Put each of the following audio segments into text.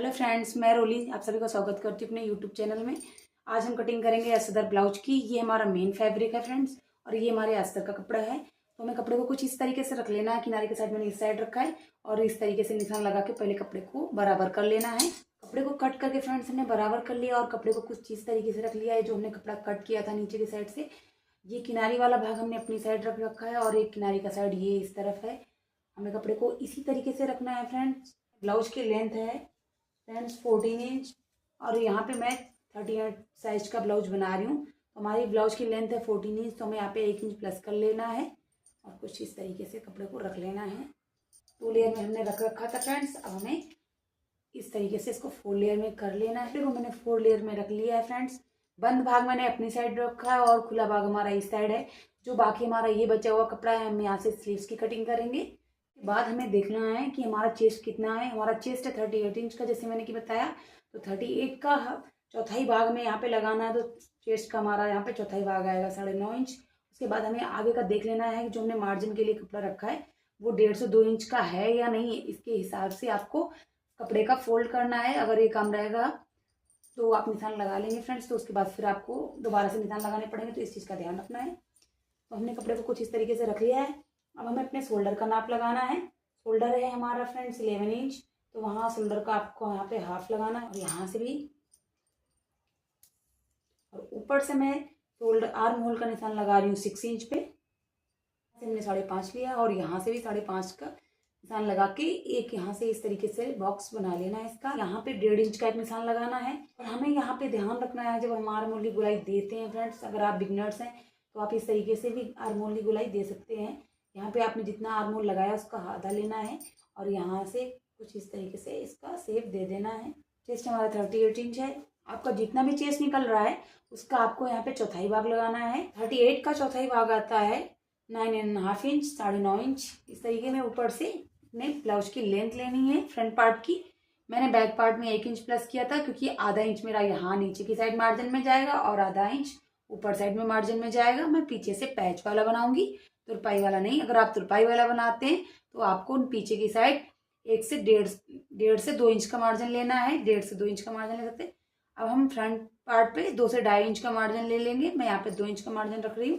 Hello friends, मैं रोली आप सभी का स्वागत करती हूँ अपने यूट्यूब चैनल में। आज हम कटिंग करेंगे असदर ब्लाउज की। ये हमारा मेन फैब्रिक है फ्रेंड्स और ये हमारे अस्तर का कपड़ा है। तो हमें कपड़े को कुछ इस तरीके से रख लेना है। किनारे के साइड मैंने इस साइड रखा है और इस तरीके से निशान लगा के पहले कपड़े को बराबर कर लेना है। कपड़े को कट करके फ्रेंड्स हमने बराबर कर लिया और कपड़े को कुछ इस तरीके से रख लिया है। जो हमने कपड़ा कट किया था नीचे की साइड से, ये किनारी वाला भाग हमने अपनी साइड रख रखा है और एक किनारी का साइड ये इस तरफ है। हमें कपड़े को इसी तरीके से रखना है फ्रेंड्स। ब्लाउज की लेंथ है फ्रेंड्स 14 इंच और यहाँ पे मैं 38 साइज का ब्लाउज बना रही हूँ। तो हमारी ब्लाउज की लेंथ है 14 इंच, तो हमें यहाँ पे 1 इंच प्लस कर लेना है और कुछ इस तरीके से कपड़े को रख लेना है। 2 लेयर में हमने रख रखा था फ्रेंड्स। अब हमें इस तरीके से इसको 4 लेयर में कर लेना है। देखो मैंने 4 लेयर में रख लिया है फ्रेंड्स। बंद भाग मैंने अपनी साइड रखा है और खुला भाग हमारा इस साइड है। जो बाकी हमारा ये बचा हुआ कपड़ा है, हम यहाँ से स्लीव्स की कटिंग करेंगे। बाद हमें देखना है कि हमारा चेस्ट कितना है। हमारा चेस्ट है 38 इंच का, जैसे मैंने कि बताया। तो 38 का चौथाई भाग में यहाँ पे लगाना है, तो चेस्ट का हमारा यहाँ पे चौथाई भाग आएगा 9.5 इंच। उसके बाद हमें आगे का देख लेना है कि जो हमने मार्जिन के लिए कपड़ा रखा है वो 1.5 से 2 इंच का है या नहीं। इसके हिसाब से आपको कपड़े का फोल्ड करना है। अगर ये कम रहेगा तो आप निशान लगा लेंगे फ्रेंड्स, तो उसके बाद फिर आपको दोबारा से निशान लगाने पड़ेंगे, तो इस चीज़ का ध्यान रखना है। तो हमने कपड़े को कुछ इस तरीके से रख लिया है। अब हमें अपने शोल्डर का नाप लगाना है। शोल्डर है हमारा फ्रेंड्स 11 इंच, तो वहाँ शोल्डर का आपको यहाँ पे हाफ लगाना है और यहाँ से भी। और ऊपर से मैं शोल्डर आर्म होल का निशान लगा रही हूँ 6 इंच पे। हमने 5.5 लिया और यहाँ से भी 5.5 का निशान लगा के एक यहाँ से इस तरीके से बॉक्स बना लेना है इसका। यहाँ पे 1.5 इंच का एक निशान लगाना है। और हमें यहाँ पे ध्यान रखना है, जब हम आर्म होल की गोलाई देते हैं फ्रेंड्स, अगर आप बिगनर्स हैं तो आप इस तरीके से भी आर्म होल की गोलाई दे सकते हैं। यहाँ पे आपने जितना आर्म होल लगाया उसका आधा लेना है और यहाँ से कुछ इस तरीके से इसका शेप दे देना है। चेस्ट हमारा 38 इंच है। आपका जितना भी चेस्ट निकल रहा है उसका आपको यहाँ पे चौथाई भाग लगाना है। 38 का चौथाई भाग आता है 9.5 इंच, 9.5 इंच। इस तरीके में ऊपर से अपने ब्लाउज की लेंथ लेनी है फ्रंट पार्ट की। मैंने बैक पार्ट में 1 इंच प्लस किया था, क्योंकि आधा इंच मेरा यहाँ नीचे की साइड मार्जिन में जाएगा और आधा इंच ऊपर साइड में मार्जिन में जाएगा। मैं पीछे से पैच वाला बनाऊंगी, तुरपाई वाला नहीं। अगर आप तुरपाई वाला बनाते हैं तो आपको पीछे की साइड 1 से 1.5 से 2 इंच का मार्जिन लेना है। 1.5 से 2 इंच का मार्जिन ले सकते हैं। अब हम फ्रंट पार्ट पे 2 से 2.5 इंच का मार्जिन ले लेंगे। मैं यहाँ पे 2 इंच का मार्जिन रख रही हूँ।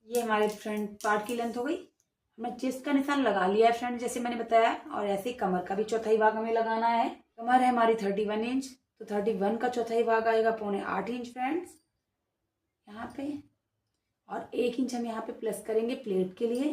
ये हमारे फ्रंट पार्ट की लेंथ हो गई। हमने चेस्ट का निशान लगा लिया है फ्रेंड, जैसे मैंने बताया। और ऐसे ही कमर का भी चौथाई भाग हमें लगाना है। कमर है हमारी 31 इंच, तो 31 का चौथाई भाग आएगा 7.25 इंच फ्रेंड्स यहाँ पे। और 1 इंच हम यहाँ पे प्लस करेंगे प्लेट के लिए,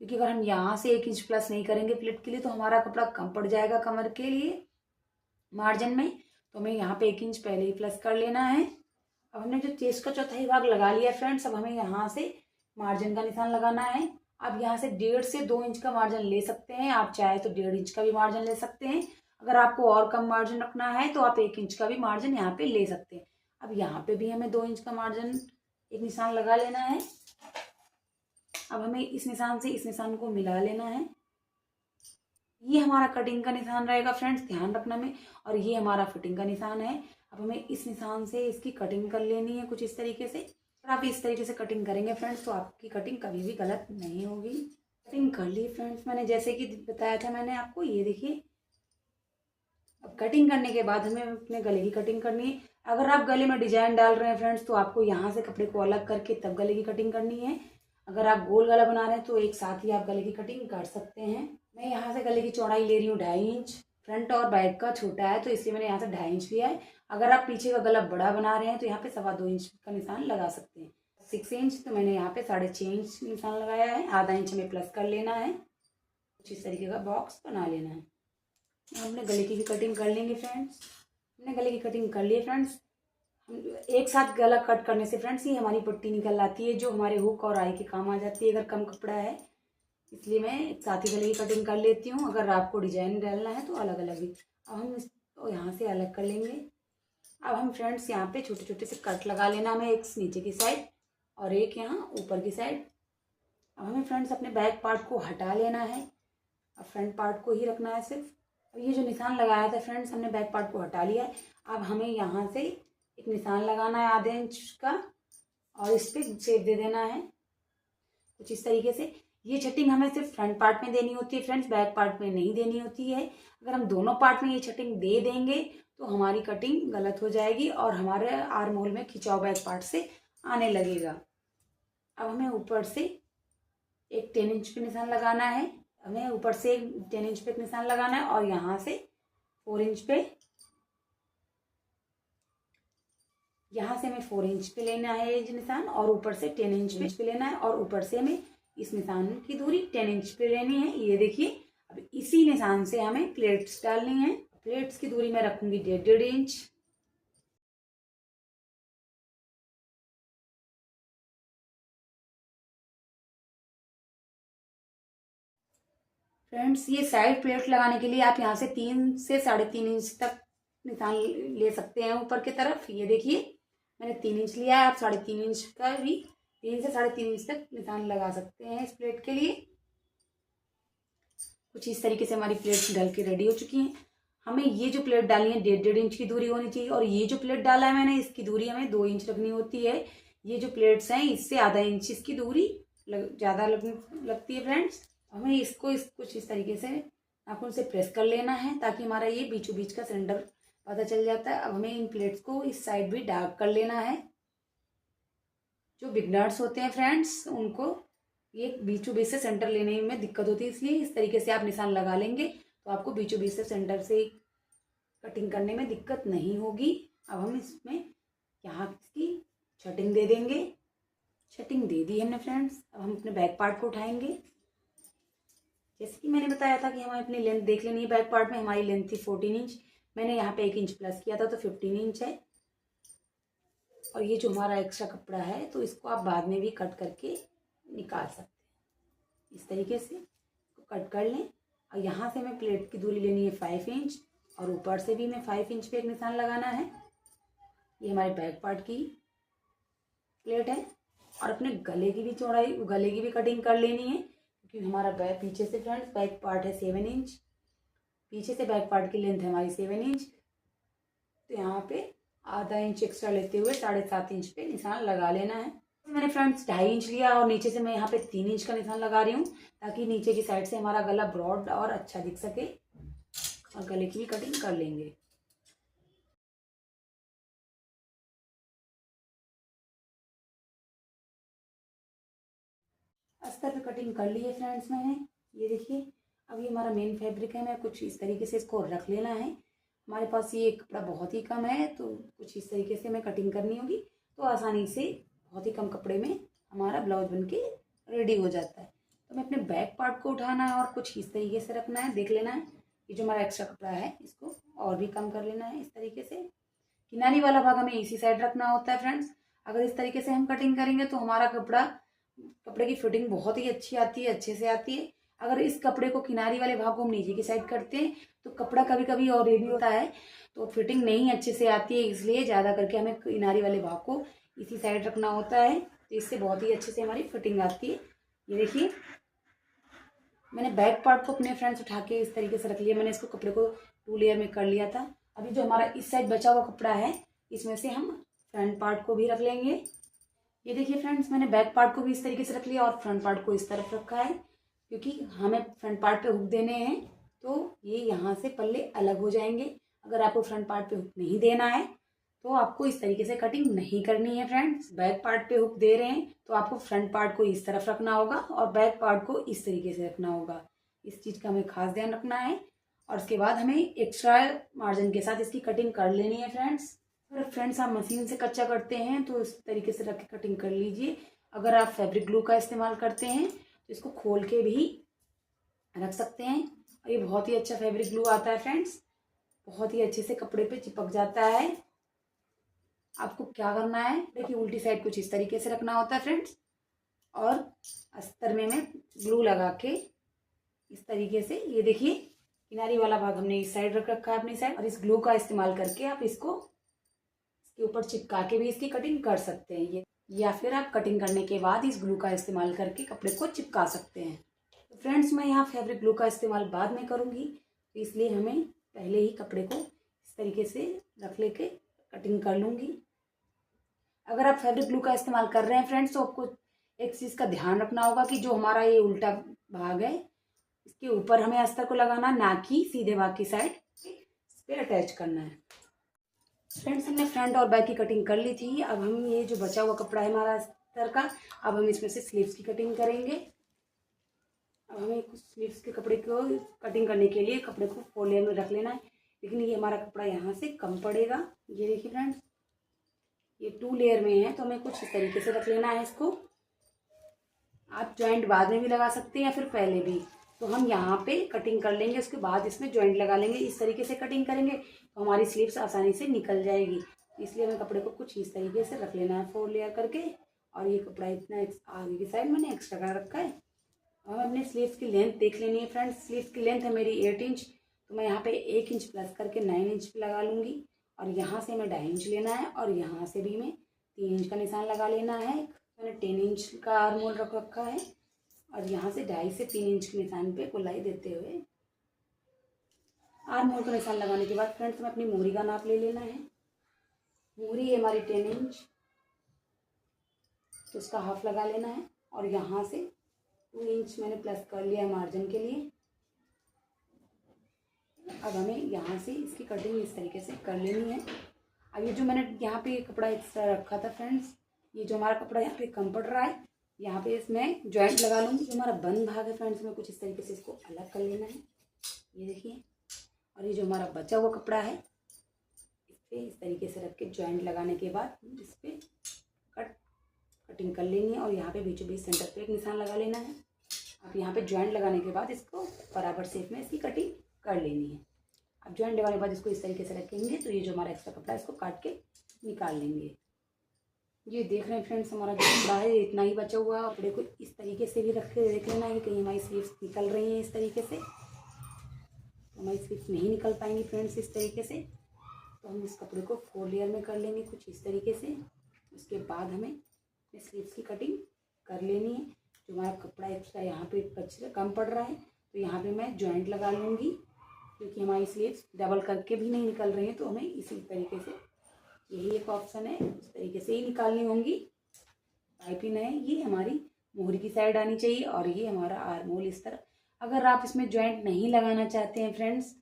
क्योंकि अगर हम यहाँ से 1 इंच प्लस नहीं करेंगे प्लेट के लिए तो हमारा कपड़ा कम पड़ जाएगा कमर के लिए मार्जिन में। तो हमें यहाँ पे 1 इंच पहले ही प्लस कर लेना है। अब हमने जो चेस्ट का चौथाई भाग लगा लिया फ्रेंड्स, अब हमें यहाँ से मार्जिन का निशान लगाना है। अब यहाँ से 1.5 से 2 इंच का मार्जिन ले सकते हैं। आप चाहे तो 1.5 इंच का भी मार्जिन ले सकते हैं। अगर आपको और कम मार्जिन रखना है तो आप 1 इंच का भी मार्जिन यहाँ पे ले सकते हैं। अब यहाँ पे भी हमें 2 इंच का मार्जिन एक निशान लगा लेना है। अब हमें इस निशान से इस निशान को मिला लेना है। ये हमारा कटिंग का निशान रहेगा फ्रेंड्स, ध्यान रखना में। और ये हमारा फिटिंग का निशान है। अब हमें इस निशान से इसकी कटिंग कर लेनी है कुछ इस तरीके से। अगर आप इस तरीके से कटिंग करेंगे फ्रेंड्स तो आपकी कटिंग कभी भी गलत नहीं होगी। कटिंग कर ली फ्रेंड्स मैंने, जैसे कि बताया था मैंने आपको। ये देखिए, अब कटिंग करने के बाद हमें अपने गले की कटिंग करनी है। अगर आप गले में डिजाइन डाल रहे हैं फ्रेंड्स तो आपको यहाँ से कपड़े को अलग करके तब गले की कटिंग करनी है। अगर आप गोल गला बना रहे हैं तो एक साथ ही आप गले की कटिंग कर सकते हैं। मैं यहाँ से गले की चौड़ाई ले रही हूँ 2.5 इंच। फ्रंट और बैक का छोटा है तो इसलिए मैंने यहाँ से 2.5 इंच लिया है। अगर आप पीछे का गला बड़ा बना रहे हैं तो यहाँ पे 2.25 इंच का निशान लगा सकते हैं। 6 इंच तो मैंने यहाँ पे 6.5 इंच निशान लगाया है। आधा इंच में प्लस कर लेना है। कुछ इस तरीके का बॉक्स बना लेना है। हमने गले की भी कटिंग कर लेंगे फ्रेंड्स। हमने गले की कटिंग कर ली है फ्रेंड्स। एक साथ गला कट करने से फ्रेंड्स ये हमारी पट्टी निकल आती है, जो हमारे हुक और आई के काम आ जाती है अगर कम कपड़ा है। इसलिए मैं एक साथ ही गले की कटिंग कर लेती हूँ। अगर आपको डिजाइन डालना है तो अलग अलग भी। अब हम इसको यहाँ से अलग कर लेंगे। अब हम फ्रेंड्स यहाँ पे छोटे छोटे से कट लगा लेना हमें, एक नीचे की साइड और एक यहाँ ऊपर की साइड। अब हमें फ्रेंड्स अपने बैक पार्ट को हटा लेना है। अब फ्रंट पार्ट को ही रखना है सिर्फ। अब ये जो निशान लगाया था फ्रेंड्स, हमने बैक पार्ट को हटा लिया है। अब हमें यहाँ से एक निशान लगाना है आधे इंच का और इस पर शेप दे देना है कुछ इस तरीके से। ये छटिंग हमें सिर्फ फ्रंट पार्ट में देनी होती है फ्रेंड्स, बैक पार्ट में नहीं देनी होती है। अगर हम दोनों पार्ट में ये छटिंग दे देंगे तो हमारी कटिंग गलत हो जाएगी और हमारे आर्म होल में खिंचाव बैक पार्ट से आने लगेगा। अब हमें ऊपर से एक 10 इंच पे निशान लगाना है, हमें ऊपर से 10 इंच पे निशान लगाना है और यहाँ से 4 इंच पे, यहाँ से हमें 4 इंच पे लेना है ये निशान और ऊपर से 10 इंच पे लेना है और ऊपर से हमें इस निशान की दूरी 10 इंच पे लेनी है। ये देखिए, अब इसी निशान से हमें प्लेट्स डालनी है। प्लेट्स की दूरी मैं रखूंगी 1.5 इंच। फ्रेंड्स, ये साइड प्लेट लगाने के लिए आप यहाँ से 3 से 3.5 इंच तक निशान ले सकते हैं ऊपर की तरफ। ये देखिए, मैंने 3 इंच लिया है, आप 3.5 इंच का भी 3 से 3.5 इंच तक निशान लगा सकते हैं इस प्लेट के लिए। कुछ इस तरीके से हमारी प्लेट डल के रेडी हो चुकी हैं। हमें ये जो प्लेट डालनी है 1.5 इंच की दूरी होनी चाहिए और ये जो प्लेट डाला है मैंने, इसकी दूरी हमें 2 इंच रखनी होती है। ये जो प्लेट्स हैं इससे आधा इंच इसकी दूरी ज़्यादा लगती है फ्रेंड्स। हमें इसको कुछ इस तरीके से नाखून से प्रेस कर लेना है ताकि हमारा ये बीचों बीच का सेंटर पता चल जाता है। अब हमें इन प्लेट्स को इस साइड भी डार्क कर लेना है। जो बिगनर्स होते हैं फ्रेंड्स, उनको ये बीचों बीच से सेंटर लेने में दिक्कत होती है, इसलिए इस तरीके से आप निशान लगा लेंगे तो आपको बीचों बीच से सेंटर से कटिंग करने में दिक्कत नहीं होगी। अब हम इसमें यहाँ की छटिंग दे देंगे। छटिंग दे दी हमने फ्रेंड्स। अब हम अपने बैक पार्ट को उठाएंगे। जैसे कि मैंने बताया था कि हमें अपनी लेंथ देख लेनी है। बैक पार्ट में हमारी लेंथ थी 14 इंच, मैंने यहाँ पे 1 इंच प्लस किया था तो 15 इंच है। और ये जो हमारा एक्स्ट्रा कपड़ा है तो इसको आप बाद में भी कट करके निकाल सकते हैं। इस तरीके से इसको कट कर लें। और यहाँ से हमें प्लेट की दूरी लेनी है 5 इंच और ऊपर से भी हमें 5 इंच पे एक निशान लगाना है। ये हमारे बैक पार्ट की प्लेट है। और अपने गले की भी चौड़ाई, गले की भी कटिंग कर लेनी है क्योंकि हमारा बैक पीछे से फ्रेंड्स बैक पार्ट है 7 इंच, पीछे से बैक पार्ट की लेंथ है हमारी 7 इंच। तो यहाँ पे आधा इंच एक्स्ट्रा लेते हुए 7.5 इंच पे निशान लगा लेना है। मैंने फ्रेंड्स 2.5 इंच लिया और नीचे से मैं यहाँ पे 3 इंच का निशान लगा रही हूँ ताकि नीचे की साइड से हमारा गला ब्रॉड और अच्छा दिख सके। और गले की भी कटिंग कर लेंगे। अस्तर पे कटिंग कर ली है फ्रेंड्स मैंने। ये देखिए, अब ये हमारा मेन फैब्रिक है। मैं कुछ इस तरीके से इसको रख लेना है। हमारे पास ये कपड़ा बहुत ही कम है तो कुछ इस तरीके से हमें कटिंग करनी होगी तो आसानी से बहुत ही कम कपड़े में हमारा ब्लाउज बन के रेडी हो जाता है। तो हमें अपने बैक पार्ट को उठाना है और कुछ इस तरीके से रखना है, देख लेना है। ये जो हमारा एक्स्ट्रा कपड़ा है इसको और भी कम कर लेना है इस तरीके से। किनारी वाला भाग हमें इसी साइड रखना होता है फ्रेंड्स। अगर इस तरीके से हम कटिंग करेंगे तो हमारा कपड़े की फिटिंग बहुत ही अच्छी आती है, अच्छे से आती है। अगर इस कपड़े को किनारी वाले भाग को हम नीचे की साइड करते हैं तो कपड़ा कभी कभी और रेडी होता है तो फिटिंग नहीं अच्छे से आती है, इसलिए ज़्यादा करके हमें किनारी वाले भाग को इसी साइड रखना होता है। तो इससे बहुत ही अच्छे से हमारी फिटिंग आती है। ये देखिए, मैंने बैक पार्ट को अपने फ्रेंड्स उठा के इस तरीके से रख लिया। मैंने इसको कपड़े को 2 लेयर में कर लिया था। अभी जो हमारा इस साइड बचा हुआ कपड़ा है इसमें से हम फ्रंट पार्ट को भी रख लेंगे। ये देखिए फ्रेंड्स, मैंने बैक पार्ट को भी इस तरीके से रख लिया और फ्रंट पार्ट को इस तरफ रखा है क्योंकि हमें फ्रंट पार्ट पे हुक देने हैं तो ये यहाँ से पल्ले अलग हो जाएंगे। अगर आपको फ्रंट पार्ट पे हुक नहीं देना है तो आपको इस तरीके से कटिंग नहीं करनी है फ्रेंड्स। बैक पार्ट पे हुक दे रहे हैं तो आपको फ्रंट पार्ट को इस तरफ रखना होगा और बैक पार्ट को इस तरीके से रखना होगा। इस चीज़ का हमें खास ध्यान रखना है। और उसके बाद हमें एक्स्ट्रा मार्जिन के साथ इसकी कटिंग कर लेनी है फ्रेंड्स। अगर फ्रेंड्स आप मशीन से कच्चा करते हैं तो इस तरीके से रख के कटिंग कर लीजिए। अगर आप फैब्रिक ग्लू का इस्तेमाल करते हैं तो इसको खोल के भी रख सकते हैं और ये बहुत ही अच्छा फैब्रिक ग्लू आता है फ्रेंड्स, बहुत ही अच्छे से कपड़े पे चिपक जाता है। आपको क्या करना है, देखिए उल्टी साइड कुछ इस तरीके से रखना होता है फ्रेंड्स और अस्तर में मैं ग्लू लगा के इस तरीके से, ये देखिए किनारी वाला भाग हमने इस साइड रख रखा है अपनी साइड और इस ग्लू का इस्तेमाल करके आप इसको इसके ऊपर चिपका के भी इसकी कटिंग कर सकते हैं ये, या फिर आप कटिंग करने के बाद इस ग्लू का इस्तेमाल करके कपड़े को चिपका सकते हैं। तो फ्रेंड्स, मैं यहाँ फैब्रिक ग्लू का इस्तेमाल बाद में करूँगी तो इसलिए हमें पहले ही कपड़े को इस तरीके से रख लेके कटिंग कर लूँगी। अगर आप फैब्रिक ग्लू का इस्तेमाल कर रहे हैं फ्रेंड्स तो आपको एक चीज़ का ध्यान रखना होगा कि जो हमारा ये उल्टा भाग है इसके ऊपर हमें अस्तर को लगाना, ना कि सीधे भाग की साइड इस पर अटैच करना है। फ्रेंड्स, हमने फ्रंट और बैक की कटिंग कर ली थी। अब हम ये जो बचा हुआ कपड़ा है हमारा अस्तर का, अब हम इसमें से स्लीव्स की कटिंग करेंगे। अब हमें कुछ स्लीव्स के कपड़े को कटिंग करने के लिए कपड़े को 4 लेयर में रख लेना है, लेकिन ये हमारा कपड़ा यहाँ से कम पड़ेगा। ये देखिए फ्रेंड्स, ये 2 लेयर में है तो हमें कुछ इस तरीके से रख लेना है इसको। आप जॉइंट बाद में भी लगा सकते हैं या फिर पहले भी। तो हम यहाँ पे कटिंग कर लेंगे, उसके बाद इसमें जॉइंट लगा लेंगे। इस तरीके से कटिंग करेंगे तो हमारी स्लीव्स आसानी से निकल जाएगी। इसलिए हमें कपड़े को कुछ इस तरीके से रख लेना है 4 लेयर करके। और ये कपड़ा इतना आगे की साइड मैंने एक्स्ट्रा कर रखा है। हमें अपने स्लीव्स की लेंथ देख लेनी है फ्रेंड्स। स्लीव्स की लेंथ है मेरी 8 इंच, तो मैं यहाँ पे 1 इंच प्लस करके 9 इंच लगा लूँगी। और यहाँ से हमें 2.5 इंच लेना है और यहाँ से भी मैं 3 इंच का निशान लगा लेना है। मैंने 10 इंच का आर्म होल रख रखा है और यहाँ से 2.5 से 3 इंच के निशान पे गोलाई देते हुए आर्म होल का निशान लगाने के बाद फ्रेंड्स हमें अपनी मोहरी का नाप ले लेना है। मोहरी है हमारी 10 इंच, तो उसका हाफ लगा लेना है। और यहाँ से 2 इंच मैंने प्लस कर लिया है मार्जिन के लिए। अब हमें यहाँ से इसकी कटिंग इस तरीके से कर लेनी है। अब ये जो मैंने यहाँ पे कपड़ा एक्स्ट्रा रखा था फ्रेंड्स, ये जो हमारा कपड़ा यहाँ पे कम पड़ रहा है, यहाँ पे इसमें जॉइंट लगा लूँगी। जो हमारा बंद भाग है फ्रेंड्स, में कुछ इस तरीके से इसको अलग कर लेना है। ये देखिए, और ये जो हमारा बचा हुआ कपड़ा है इस पर इस तरीके से रख के जॉइंट लगाने के बाद इस पर कटिंग कर लेनी है। और यहाँ पे बीचों बीच सेंटर पे एक निशान लगा लेना है। अब यहाँ पे जॉइंट लगाने के बाद इसको बराबर शेप में इसकी कटिंग कर लेनी है। अब जॉइंट लगाने के बाद इसको इस तरीके से रखेंगे तो ये जो हमारा एक्स्ट्रा कपड़ा है इसको काट के निकाल लेंगे। ये देख रहे हैं फ्रेंड्स, हमारा जो कपड़ा है इतना ही बचा हुआ है। कपड़े को इस तरीके से भी रख के देख लेना है कि कहीं हमारी स्लीव्स निकल रही हैं इस तरीके से, तो हमारी स्लीव्स नहीं निकल पाएंगी फ्रेंड्स इस तरीके से। तो हम इस कपड़े को 4 लेयर में कर लेंगे कुछ इस तरीके से। उसके बाद हमें स्लीव्स की कटिंग कर लेनी है। जो हमारा कपड़ा एक्स्ट्रा यहाँ पे कम पड़ रहा है तो यहाँ पे मैं जॉइंट लगा लूँगी, क्योंकि हमारी स्लीव्स डबल करके भी नहीं निकल रही हैं। तो हमें इसी तरीके से, यही एक ऑप्शन है, इस तरीके से ही निकालनी होंगी। पाइपिंग है ये हमारी मोहरी की साइड आनी चाहिए और ये हमारा आर्म होल इस तरह। अगर आप इसमें जॉइंट नहीं लगाना चाहते हैं फ्रेंड्स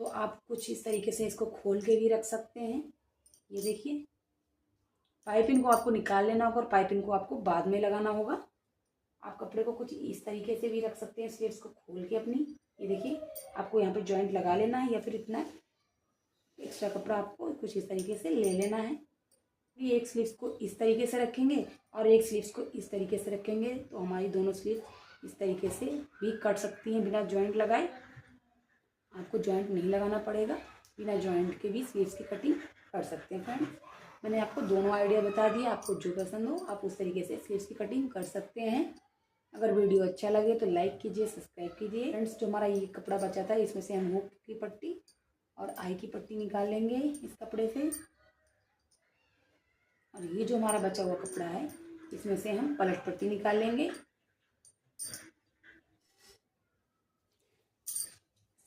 तो आप कुछ इस तरीके से इसको खोल के भी रख सकते हैं। ये देखिए, पाइपिंग को आपको निकाल लेना होगा और पाइपिंग को आपको बाद में लगाना होगा। आप कपड़े को कुछ इस तरीके से भी रख सकते हैं स्लीव्स को खोल के अपनी। ये देखिए, आपको यहाँ पे जॉइंट लगा लेना है या फिर इतना एक्स्ट्रा कपड़ा आपको कुछ इस तरीके से ले लेना है। ये एक स्लीव्स को इस तरीके से रखेंगे और एक स्लीव्स को इस तरीके से रखेंगे तो हमारी दोनों स्लीव इस तरीके से भी कट सकती हैं बिना जॉइंट लगाए। आपको जॉइंट नहीं लगाना पड़ेगा, बिना जॉइंट के भी स्लीव्स की कटिंग कर सकते हैं फ्रेंड्स। मैंने आपको दोनों आइडिया बता दिए, आपको जो पसंद हो आप उस तरीके से स्लीव्स की कटिंग कर सकते हैं। अगर वीडियो अच्छा लगे तो लाइक कीजिए, सब्सक्राइब कीजिए। फ्रेंड्स, जो हमारा ये कपड़ा बचा था इसमें से हम हुक की पट्टी और आई की पट्टी निकाल लेंगे इस कपड़े से। और ये जो हमारा बचा हुआ कपड़ा है इसमें से हम पलट पट्टी निकाल लेंगे।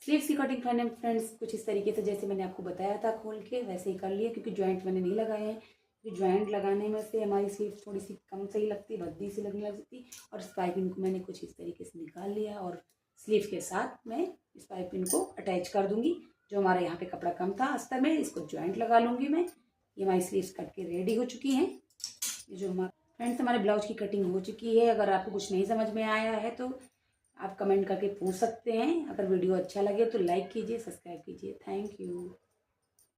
स्लीव्स की कटिंग करने में फ्रेंड्स कुछ इस तरीके से जैसे मैंने आपको बताया था खोल के वैसे ही कर लिए, क्योंकि जॉइंट मैंने नहीं लगाए हैं। क्योंकि जॉइंट लगाने में से हमारी स्लीव्स थोड़ी सी कम सही लगती, भद्दी सी लगने लगती। और इस पाइपिंग को मैंने कुछ इस तरीके से निकाल लिया और स्लीव के साथ मैं इस पाइपिंग को अटैच कर दूंगी। जो हमारा यहाँ पे कपड़ा कम था अस्तर में, इसको जॉइंट लगा लूँगी मैं। ये हमारी स्लीव्स कट के रेडी हो चुकी हैं। ये जो हमारा फ्रेंड्स हमारे ब्लाउज की कटिंग हो चुकी है। अगर आपको कुछ नहीं समझ में आया है तो आप कमेंट करके पूछ सकते हैं। अगर वीडियो अच्छा लगे तो लाइक कीजिए, सब्सक्राइब कीजिए। Thank you.